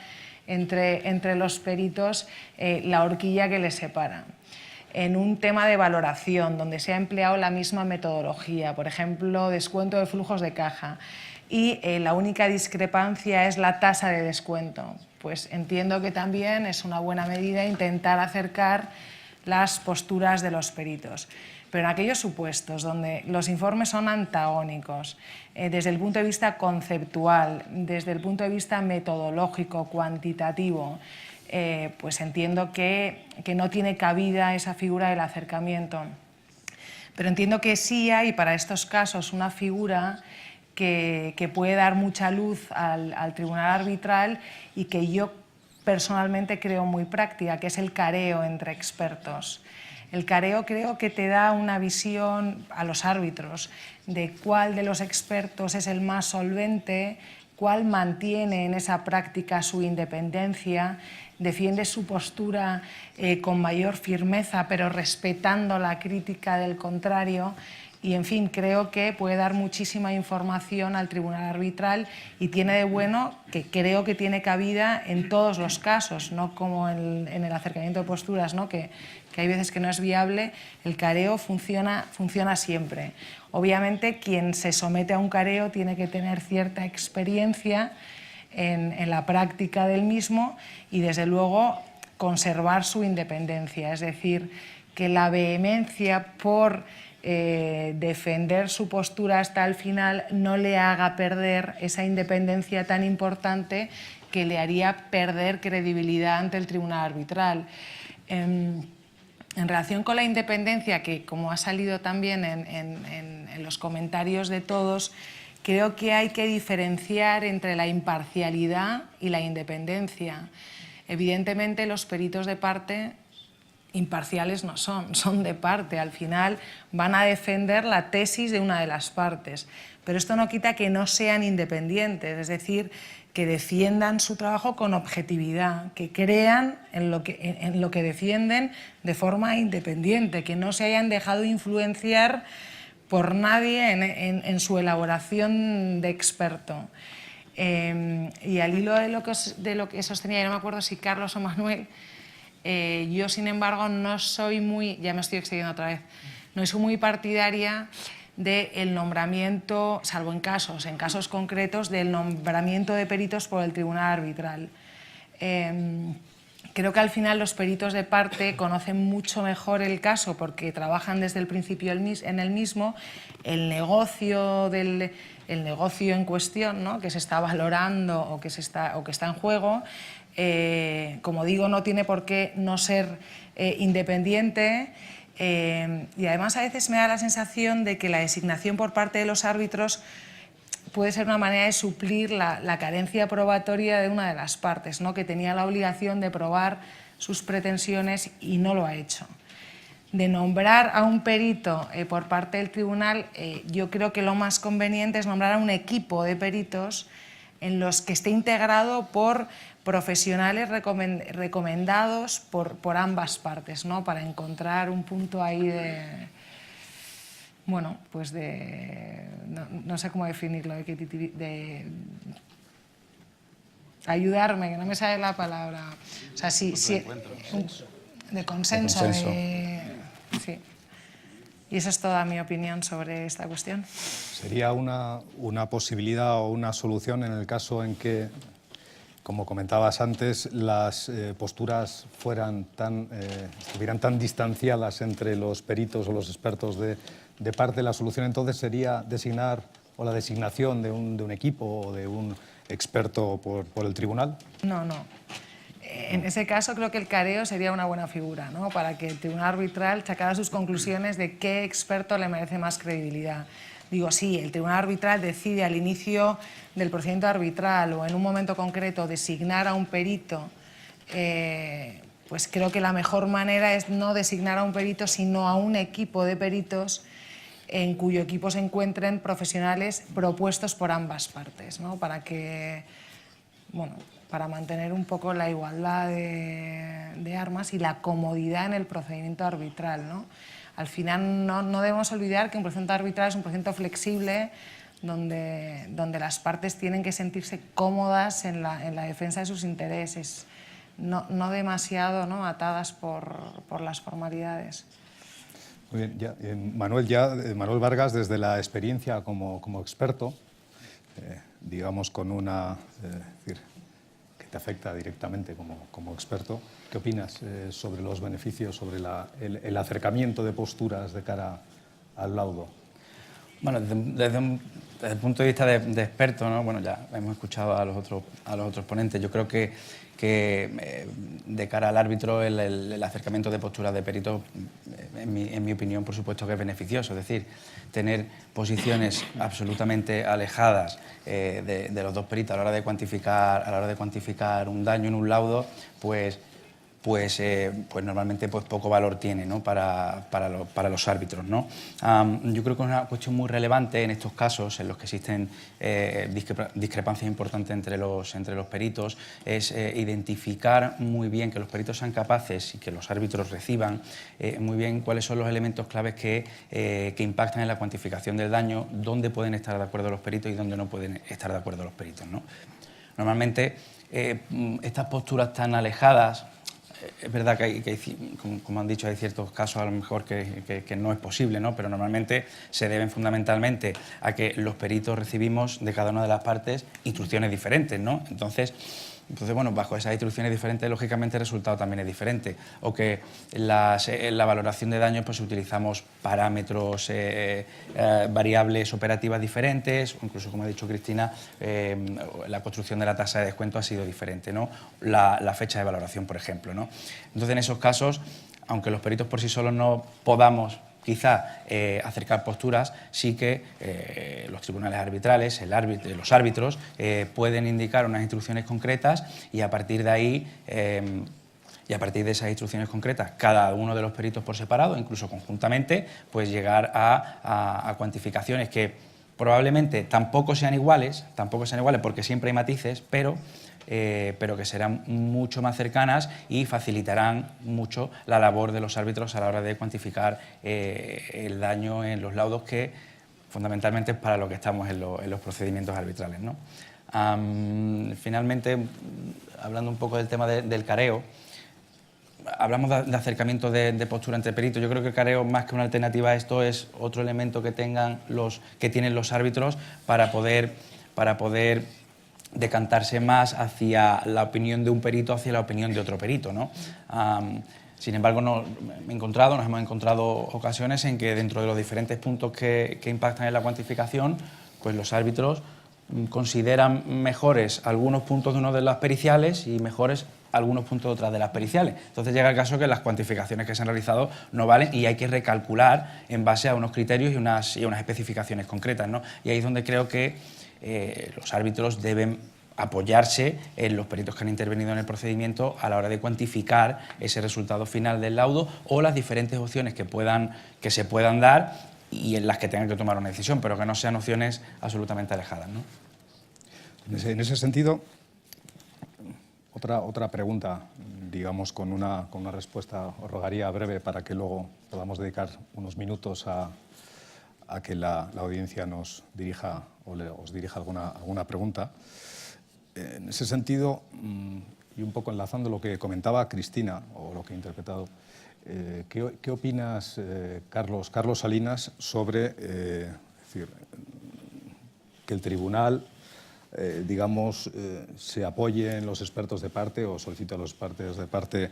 entre los peritos la horquilla que les separa. En un tema de valoración, donde se ha empleado la misma metodología, por ejemplo, descuento de flujos de caja, y la única discrepancia es la tasa de descuento, pues entiendo que también es una buena medida intentar acercar las posturas de los peritos. Pero en aquellos supuestos donde los informes son antagónicos, desde el punto de vista conceptual, desde el punto de vista metodológico, cuantitativo, pues entiendo que no tiene cabida esa figura del acercamiento. Pero entiendo que sí hay para estos casos una figura que puede dar mucha luz al tribunal arbitral y que yo personalmente creo muy práctica, que es el careo entre expertos. El careo creo que te da una visión a los árbitros de cuál de los expertos es el más solvente, cuál mantiene en esa práctica su independencia, defiende su postura con mayor firmeza, pero respetando la crítica del contrario. Y, en fin, creo que puede dar muchísima información al tribunal arbitral y tiene de bueno que creo que tiene cabida en todos los casos, no como en el acercamiento de posturas, ¿no?, que hay veces que no es viable. El careo funciona siempre. Obviamente, quien se somete a un careo tiene que tener cierta experiencia en la práctica del mismo y, desde luego, conservar su independencia. Es decir, que la vehemencia por defender su postura hasta el final no le haga perder esa independencia tan importante que le haría perder credibilidad ante el tribunal arbitral. En relación con la independencia, que como ha salido también en los comentarios de todos, creo que hay que diferenciar entre la imparcialidad y la independencia. Evidentemente, los peritos de parte imparciales no son de parte. Al final van a defender la tesis de una de las partes. Pero esto no quita que no sean independientes, es decir, que defiendan su trabajo con objetividad, que crean en lo que defienden de forma independiente, que no se hayan dejado influenciar por nadie en su elaboración de experto. Y al hilo de lo que sostenía, no me acuerdo si Carlos o Manuel, yo, sin embargo, no soy muy, ya me estoy excediendo otra vez, no soy muy partidaria del nombramiento, salvo en casos concretos, del nombramiento de peritos por el tribunal arbitral. Creo que al final los peritos de parte conocen mucho mejor el caso porque trabajan desde el principio en el mismo, el negocio en cuestión, ¿no?, que se está valorando o que está en juego. Como digo, no tiene por qué no ser independiente Y además a veces me da la sensación de que la designación por parte de los árbitros puede ser una manera de suplir la carencia probatoria de una de las partes, ¿no? Que tenía la obligación de probar sus pretensiones y no lo ha hecho. De nombrar a un perito por parte del tribunal, yo creo que lo más conveniente es nombrar a un equipo de peritos en los que esté integrado por profesionales recomendados por ambas partes, ¿no? Para encontrar un punto ahí de... Bueno, pues de... No sé cómo definirlo, de ayudarme, que no me sale la palabra. O sea, sí, de consenso. Sí. Y esa es toda mi opinión sobre esta cuestión. ¿Sería una posibilidad o una solución en el caso en que, como comentabas antes, las posturas estuvieran tan distanciadas entre los peritos o los expertos de parte? La solución entonces sería designar, o la designación de un equipo o de un experto por el tribunal. No. En ese caso creo que el careo sería una buena figura, ¿no? Para que el tribunal arbitral sacara sus conclusiones de qué experto le merece más credibilidad. Digo, sí, el tribunal arbitral decide al inicio del procedimiento arbitral o en un momento concreto designar a un perito, pues creo que la mejor manera es no designar a un perito, sino a un equipo de peritos en cuyo equipo se encuentren profesionales propuestos por ambas partes, ¿no? Para que, bueno, para mantener un poco la igualdad de armas y la comodidad en el procedimiento arbitral, ¿no? Al final no debemos olvidar que un procedimiento arbitral es un procedimiento flexible donde las partes tienen que sentirse cómodas en la defensa de sus intereses, no demasiado, ¿no? Atadas por las formalidades. Muy bien, Manuel Vargas, desde la experiencia como experto, digamos con una... que te afecta directamente como experto, ¿qué opinas sobre los beneficios, sobre el acercamiento de posturas de cara al laudo? Bueno, desde el punto de vista de experto, ¿no? Bueno, ya hemos escuchado a los otros ponentes. Yo creo que de cara al árbitro el acercamiento de posturas de peritos, en mi opinión, por supuesto que es beneficioso. Es decir, tener posiciones absolutamente alejadas de los dos peritos a la hora de cuantificar un daño en un laudo, pues normalmente poco valor tiene, ¿no? para los árbitros, ¿no? Yo creo que es una cuestión muy relevante en estos casos en los que existen discrepancias importantes entre los peritos, es identificar muy bien, que los peritos sean capaces y que los árbitros reciban muy bien cuáles son los elementos claves que impactan en la cuantificación del daño, dónde pueden estar de acuerdo los peritos y dónde no pueden estar de acuerdo los peritos, ¿no? Normalmente estas posturas tan alejadas, es verdad que como han dicho, hay ciertos casos a lo mejor que no es posible, ¿no? Pero normalmente se deben fundamentalmente a que los peritos recibimos de cada una de las partes instrucciones diferentes, ¿no? Entonces, bueno, bajo esas instrucciones diferentes, lógicamente el resultado también es diferente. O que en la valoración de daños pues utilizamos parámetros, variables operativas diferentes, o incluso, como ha dicho Cristina, la construcción de la tasa de descuento ha sido diferente, ¿no? La fecha de valoración, por ejemplo, ¿no? Entonces, en esos casos, aunque los peritos por sí solos no podamos quizá acercar posturas, sí que los tribunales arbitrales, los árbitros, pueden indicar unas instrucciones concretas y a partir de ahí, y a partir de esas instrucciones concretas, cada uno de los peritos por separado, incluso conjuntamente, pues llegar a cuantificaciones que probablemente tampoco sean iguales porque siempre hay matices, pero que serán mucho más cercanas y facilitarán mucho la labor de los árbitros a la hora de cuantificar el daño en los laudos, que fundamentalmente es para lo que estamos en los procedimientos arbitrales, ¿no? Finalmente, hablando un poco del tema del careo, hablamos de acercamiento de postura entre peritos. Yo creo que el careo, más que una alternativa a esto, es otro elemento que tienen los árbitros para poder decantarse más hacia la opinión de un perito, hacia la opinión de otro perito, ¿no? Sin embargo, nos hemos encontrado ocasiones en que dentro de los diferentes puntos que impactan en la cuantificación, pues los árbitros consideran mejores algunos puntos de una de las periciales y mejores algunos puntos de otras de las periciales. Entonces llega el caso que las cuantificaciones que se han realizado no valen y hay que recalcular en base a unos criterios y unas especificaciones concretas, ¿no? Y ahí es donde creo que los árbitros deben apoyarse en los peritos que han intervenido en el procedimiento a la hora de cuantificar ese resultado final del laudo o las diferentes opciones que se puedan dar y en las que tengan que tomar una decisión, pero que no sean opciones absolutamente alejadas, ¿no? En ese sentido, otra pregunta, digamos, con una respuesta, os rogaría breve para que luego podamos dedicar unos minutos a que la audiencia nos dirija o os dirija alguna pregunta. En ese sentido, y un poco enlazando lo que comentaba Cristina, o lo que he interpretado, ¿qué opinas, Carlos Salinas, sobre decir, que el tribunal digamos, se apoye en los expertos de parte o solicite a los expertos de parte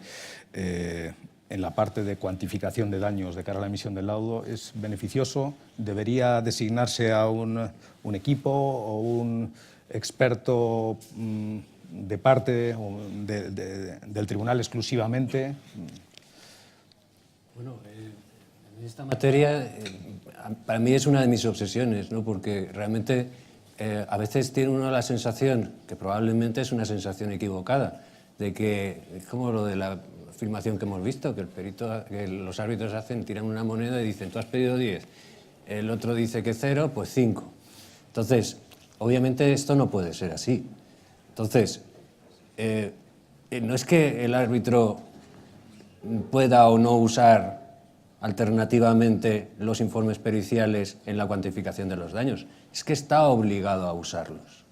en la parte de cuantificación de daños de cara a la emisión del laudo? ¿Es beneficioso? ¿Debería designarse a un equipo o un experto de parte o del tribunal exclusivamente? Bueno, en esta materia para mí es una de mis obsesiones, ¿no? Porque realmente a veces tiene uno la sensación, que probablemente es una sensación equivocada, de que es como lo de la filmación que hemos visto, que los árbitros tiran una moneda y dicen, tú has pedido 10, el otro dice que 0, pues 5. Entonces, obviamente esto no puede ser así. Entonces, no es que el árbitro pueda o no usar alternativamente los informes periciales en la cuantificación de los daños, es que está obligado a usarlos.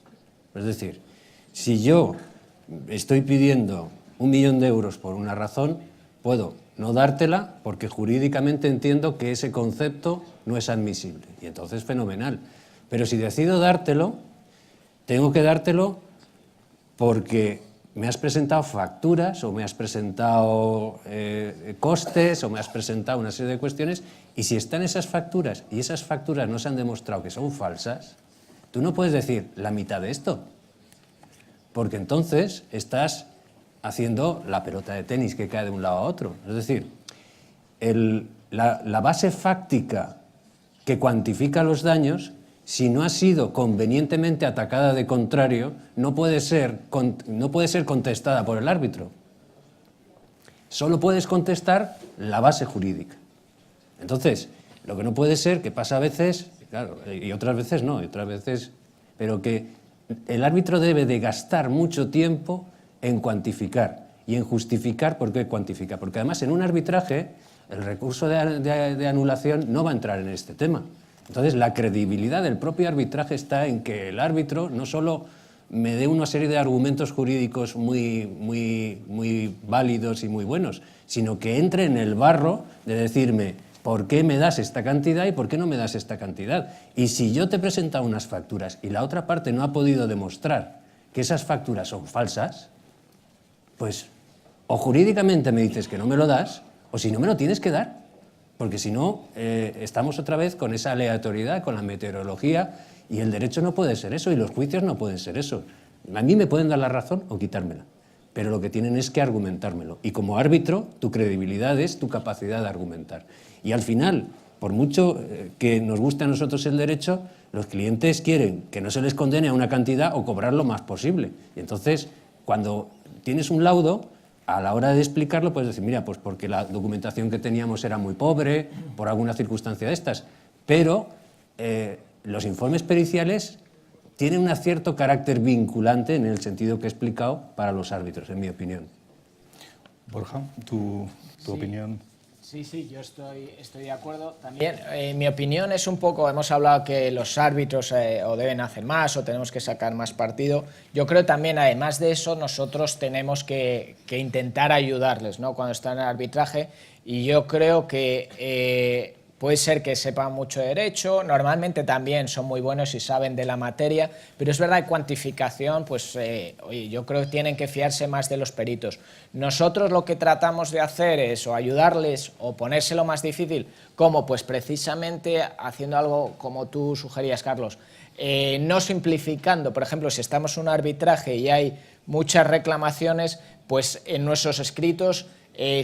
Es decir, si yo estoy pidiendo 1 millón de euros por una razón, puedo no dártela porque jurídicamente entiendo que ese concepto no es admisible. Y entonces fenomenal. Pero si decido dártelo, tengo que dártelo porque me has presentado facturas o me has presentado costes o me has presentado una serie de cuestiones, y si están esas facturas y esas facturas no se han demostrado que son falsas, tú no puedes decir la mitad de esto, porque entonces estás haciendo la pelota de tenis que cae de un lado a otro. Es decir, la base fáctica que cuantifica los daños, si no ha sido convenientemente atacada de contrario, no puede ser contestada por el árbitro. Solo puedes contestar la base jurídica. Entonces, lo que no puede ser, que pasa a veces, claro, y otras veces no, pero que el árbitro debe de gastar mucho tiempo en cuantificar y en justificar por qué cuantifica. Porque además en un arbitraje el recurso de anulación no va a entrar en este tema. Entonces, la credibilidad del propio arbitraje está en que el árbitro no solo me dé una serie de argumentos jurídicos muy válidos y muy buenos, sino que entre en el barro de decirme por qué me das esta cantidad y por qué no me das esta cantidad. Y si yo te he presentado unas facturas y la otra parte no ha podido demostrar que esas facturas son falsas, pues o jurídicamente me dices que no me lo das, o si no me lo tienes que dar. Porque si no, estamos otra vez con esa aleatoriedad, con la meteorología, y el derecho no puede ser eso, y los juicios no pueden ser eso. A mí me pueden dar la razón o quitármela, pero lo que tienen es que argumentármelo. Y como árbitro, tu credibilidad es tu capacidad de argumentar. Y al final, por mucho que nos guste a nosotros el derecho, los clientes quieren que no se les condene a una cantidad o cobrar lo más posible. Y entonces, cuando tienes un laudo, a la hora de explicarlo puedes decir, mira, pues porque la documentación que teníamos era muy pobre, por alguna circunstancia de estas, pero los informes periciales tienen un cierto carácter vinculante en el sentido que he explicado para los árbitros, en mi opinión. Borja, tu opinión. Sí, yo estoy de acuerdo. También, mi opinión es un poco, hemos hablado que los árbitros o deben hacer más o tenemos que sacar más partido. Yo creo también, además de eso, nosotros tenemos que intentar ayudarles, ¿no?, cuando están en el arbitraje, y yo creo que puede ser que sepan mucho de derecho, normalmente también son muy buenos y saben de la materia, pero es verdad que cuantificación, pues oye, yo creo que tienen que fiarse más de los peritos. Nosotros lo que tratamos de hacer es o ayudarles o ponérselo más difícil, como pues precisamente haciendo algo como tú sugerías, Carlos, no simplificando. Por ejemplo, si estamos en un arbitraje y hay muchas reclamaciones, pues en nuestros escritos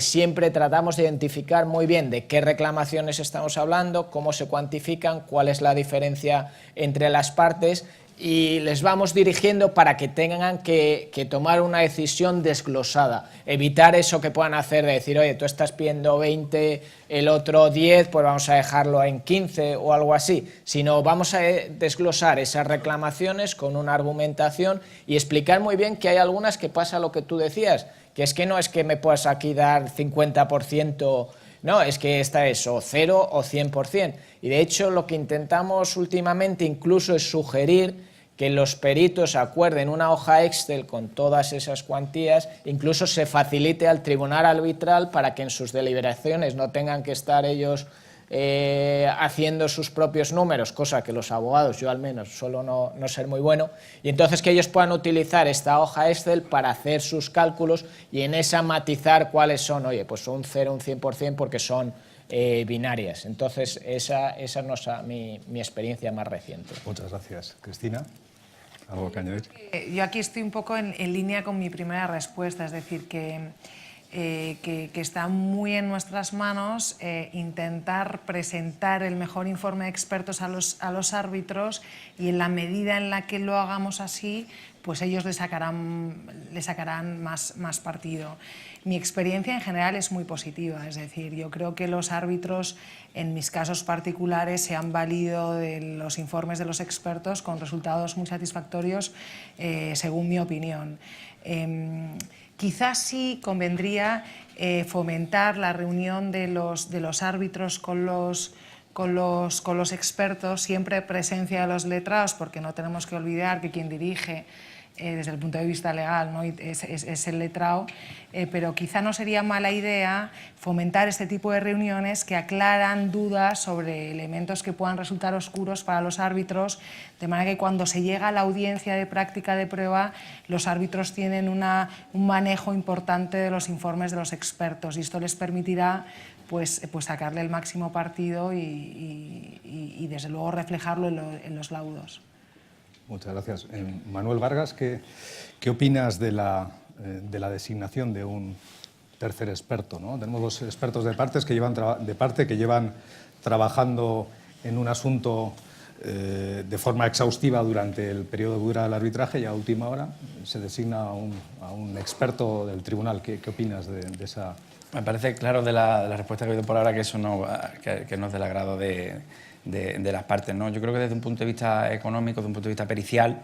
siempre tratamos de identificar muy bien de qué reclamaciones estamos hablando, cómo se cuantifican, cuál es la diferencia entre las partes, y les vamos dirigiendo para que tengan que tomar una decisión desglosada, evitar eso que puedan hacer de decir, oye, tú estás pidiendo 20, el otro 10, pues vamos a dejarlo en 15 o algo así, sino vamos a desglosar esas reclamaciones con una argumentación y explicar muy bien que hay algunas que pasa lo que tú decías, que es que no es que me puedas aquí dar 50%, no, es que esta es o 0 o 100%. Y de hecho lo que intentamos últimamente incluso es sugerir que los peritos acuerden una hoja Excel con todas esas cuantías, incluso se facilite al tribunal arbitral para que en sus deliberaciones no tengan que estar ellos haciendo sus propios números, cosa que los abogados, yo al menos, suelo no ser muy bueno, y entonces que ellos puedan utilizar esta hoja Excel para hacer sus cálculos y en esa matizar cuáles son, oye, pues un 0, un 100% porque son binarias. Entonces esa es mi experiencia más reciente. Muchas gracias. Cristina, ¿algo que añadir? Yo aquí estoy un poco en línea con mi primera respuesta, es decir, que está muy en nuestras manos intentar presentar el mejor informe de expertos a los árbitros, y en la medida en la que lo hagamos así, pues ellos le sacarán más partido. Mi experiencia en general es muy positiva, es decir, yo creo que los árbitros, en mis casos particulares, se han valido de los informes de los expertos con resultados muy satisfactorios, según mi opinión. Quizás sí convendría fomentar la reunión de los árbitros con los expertos, siempre presencia de los letrados, porque no tenemos que olvidar que quien dirige desde el punto de vista legal, ¿no? es el letrado, pero quizá no sería mala idea fomentar este tipo de reuniones que aclaran dudas sobre elementos que puedan resultar oscuros para los árbitros, de manera que cuando se llega a la audiencia de práctica de prueba, los árbitros tienen un manejo importante de los informes de los expertos, y esto les permitirá pues sacarle el máximo partido y desde luego reflejarlo en los laudos. Muchas gracias. Manuel Vargas, ¿qué opinas de la designación de un tercer experto, ¿no? Tenemos los expertos de parte que llevan trabajando en un asunto de forma exhaustiva durante el periodo que dura el arbitraje, y a última hora se designa a un experto del tribunal. ¿Qué opinas de esa? Me parece claro de la respuesta que he oído por ahora que eso no es del agrado de las partes, ¿no? Yo creo que desde un punto de vista económico, desde un punto de vista pericial,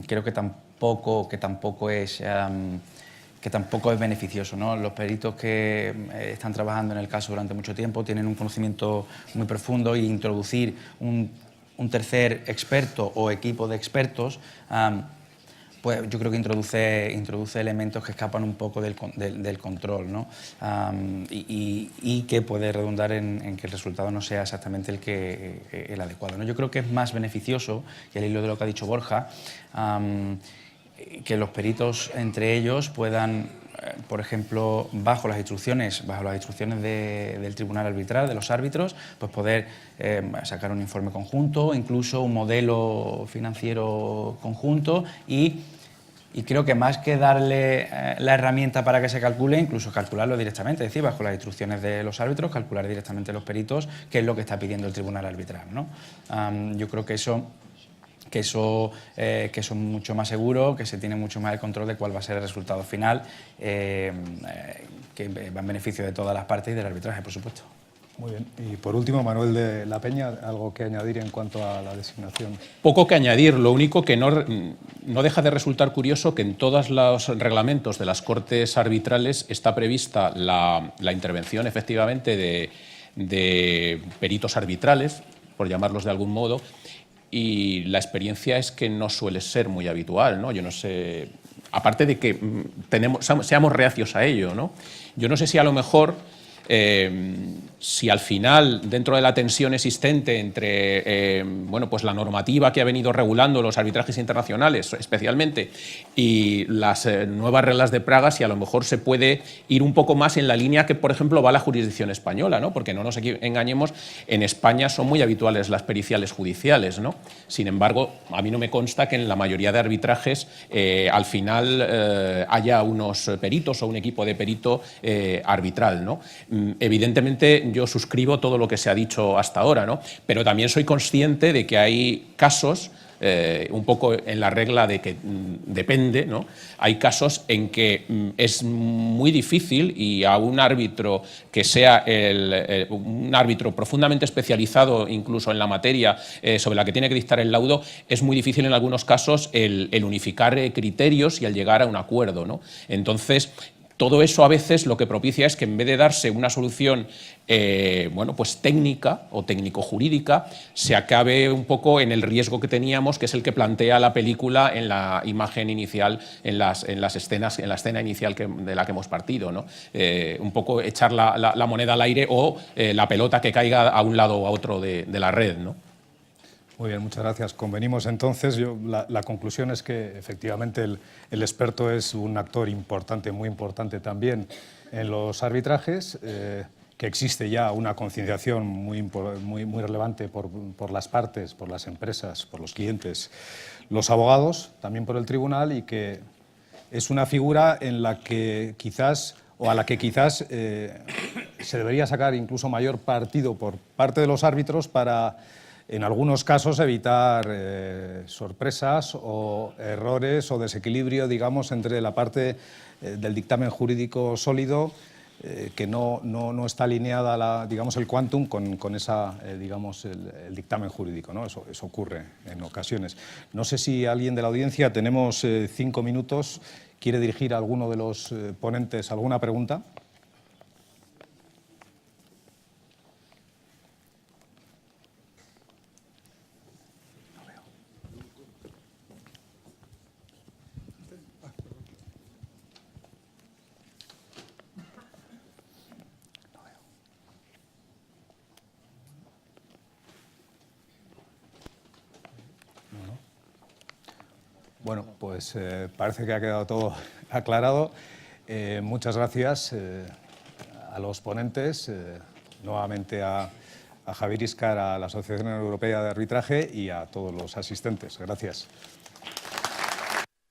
creo que tampoco es beneficioso, ¿no? Los peritos que están trabajando en el caso durante mucho tiempo tienen un conocimiento muy profundo, y introducir un tercer experto o equipo de expertos pues yo creo que introduce elementos que escapan un poco del control, ¿no? Y que puede redundar en que el resultado no sea exactamente el adecuado, ¿no? Yo creo que es más beneficioso, y al hilo de lo que ha dicho Borja, que los peritos entre ellos puedan, por ejemplo, bajo las instrucciones del tribunal arbitral, de los árbitros, pues poder sacar un informe conjunto, incluso un modelo financiero conjunto, y creo que más que darle la herramienta para que se calcule, incluso calcularlo directamente, es decir, bajo las instrucciones de los árbitros, calcular directamente los peritos qué es lo que está pidiendo el tribunal arbitral, ¿no? Yo creo que eso es mucho más seguro, que se tiene mucho más el control de cuál va a ser el resultado final, que va en beneficio de todas las partes y del arbitraje, por supuesto. Muy bien. Y por último, Manuel de la Peña, ¿algo que añadir en cuanto a la designación? Poco que añadir, lo único que no deja de resultar curioso que en todos los reglamentos de las Cortes arbitrales está prevista la intervención efectivamente de peritos arbitrales, por llamarlos de algún modo, y la experiencia es que no suele ser muy habitual, ¿no? Yo no sé, aparte de que seamos reacios a ello, ¿no? Yo no sé si a lo mejor Si al final, dentro de la tensión existente entre bueno, pues la normativa que ha venido regulando los arbitrajes internacionales, especialmente, y las nuevas reglas de Praga, si a lo mejor se puede ir un poco más en la línea que, por ejemplo, va la jurisdicción española, ¿no? Porque no nos engañemos, en España son muy habituales las periciales judiciales, ¿no? Sin embargo, a mí no me consta que en la mayoría de arbitrajes al final haya unos peritos o un equipo de perito arbitral, ¿no? Evidentemente yo suscribo todo lo que se ha dicho hasta ahora, ¿no? Pero también soy consciente de que hay casos, un poco en la regla de que depende, ¿no? Hay casos en que es muy difícil y a un árbitro que sea un árbitro profundamente especializado incluso en la materia sobre la que tiene que dictar el laudo, es muy difícil en algunos casos el unificar criterios y el llegar a un acuerdo, ¿no? Entonces, todo eso a veces lo que propicia es que en vez de darse una solución bueno, pues técnica o técnico-jurídica, se acabe un poco en el riesgo que teníamos, que es el que plantea la película en la imagen inicial, en las escenas, en la escena inicial de la que hemos partido, ¿no? Un poco echar la moneda al aire o la pelota que caiga a un lado o a otro de la red, ¿no? Muy bien, muchas gracias. Convenimos entonces. La conclusión es que efectivamente el experto es un actor importante, muy importante también en los arbitrajes, que existe ya una concienciación muy relevante por las partes, por las empresas, por los clientes, los abogados, también por el tribunal, y que es una figura en la que quizás, o a la que quizás se debería sacar incluso mayor partido por parte de los árbitros para, en algunos casos, evitar sorpresas o errores o desequilibrio, digamos, entre la parte del dictamen jurídico sólido, que no está alineada, digamos, el quantum con esa, digamos, el dictamen jurídico, ¿no? Eso ocurre en ocasiones. No sé si alguien de la audiencia, tenemos 5 minutos, quiere dirigir a alguno de los ponentes alguna pregunta. Bueno, pues parece que ha quedado todo aclarado. Muchas gracias a los ponentes, nuevamente a Javier Íscar, a la Asociación Europea de Arbitraje y a todos los asistentes. Gracias.